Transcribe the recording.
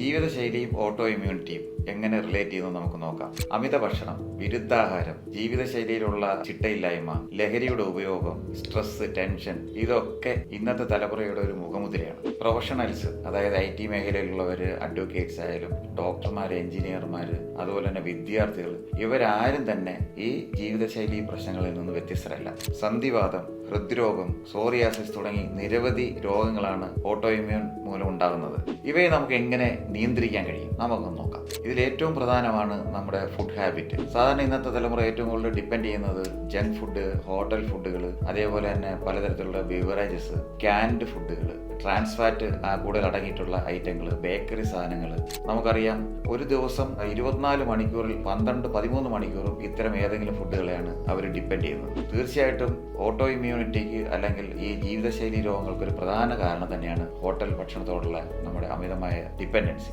ജീവിതശൈലിയും auto ഇമ്മ്യൂണിറ്റിയും എങ്ങനെ relate ചെയ്യുന്നു നമുക്ക് നോക്കാം. അമിത ഭക്ഷണം, വിരുദ്ധാഹാരം, ജീവിതശൈലിയിലുള്ള ചിട്ടയില്ലായ്മ, ലഹരിയുടെ ഉപയോഗം, സ്ട്രെസ്, ടെൻഷൻ ഇതൊക്കെ ഇന്നത്തെ തലമുറയുടെ ഒരു മുഖമുദ്രയാണ്. പ്രൊഫഷണൽസ്, അതായത് IT മേഖലയിലുള്ളവര്, അഡ്വക്കേറ്റ്സ് ആയാലും ഡോക്ടർമാര്, എഞ്ചിനീയർമാര്, അതുപോലെ തന്നെ വിദ്യാർത്ഥികൾ, ഇവരാരും തന്നെ ഈ ജീവിതശൈലി പ്രശ്നങ്ങളിൽ നിന്ന് വ്യത്യസ്തരല്ല. സന്ധിവാതം, ഹൃദ്രോഗം, സോറിയാസിസ് തുടങ്ങി നിരവധി രോഗങ്ങളാണ് ഓട്ടോ ഇമ്മ്യൂൺ മൂലം ഉണ്ടാകുന്നത്. ഇവയെ നമുക്ക് എങ്ങനെ നിയന്ത്രിക്കാൻ കഴിയും നമുക്കൊന്ന് നോക്കാം. ഇതിൽ ഏറ്റവും പ്രധാനമാണ് നമ്മുടെ ഫുഡ് ഹാബിറ്റ്. സാധാരണ ഇന്നത്തെ തലമുറ ഏറ്റവും കൂടുതൽ ഡിപ്പെൻഡ് ചെയ്യുന്നത് ജങ്ക് ഫുഡ്, ഹോട്ടൽ ഫുഡുകൾ, അതേപോലെ തന്നെ പലതരത്തിലുള്ള ബിവറേജസ്, ക്യാൻഡ് ഫുഡുകൾ, ട്രാൻസ് ഫാറ്റ് കൂടുതൽ അടങ്ങിയിട്ടുള്ള ഐറ്റങ്ങൾ, ബേക്കറി സാധനങ്ങൾ. നമുക്കറിയാം, ഒരു ദിവസം 24 മണിക്കൂറിൽ 12-13 മണിക്കൂറും ഇത്തരം ഏതെങ്കിലും ഫുഡുകളെയാണ് അവർ ഡിപ്പെൻഡ് ചെയ്യുന്നത്. തീർച്ചയായിട്ടും ഓട്ടോ ഇമ്മ്യൂണിറ്റിക്ക് അല്ലെങ്കിൽ ഈ ജീവിതശൈലി രോഗങ്ങൾക്ക് ഒരു പ്രധാന കാരണം തന്നെയാണ് ഹോട്ടൽ ഭക്ഷണത്തോടുള്ള നമ്മുടെ അമിതമായ ഡിപ്പെൻഡൻസി.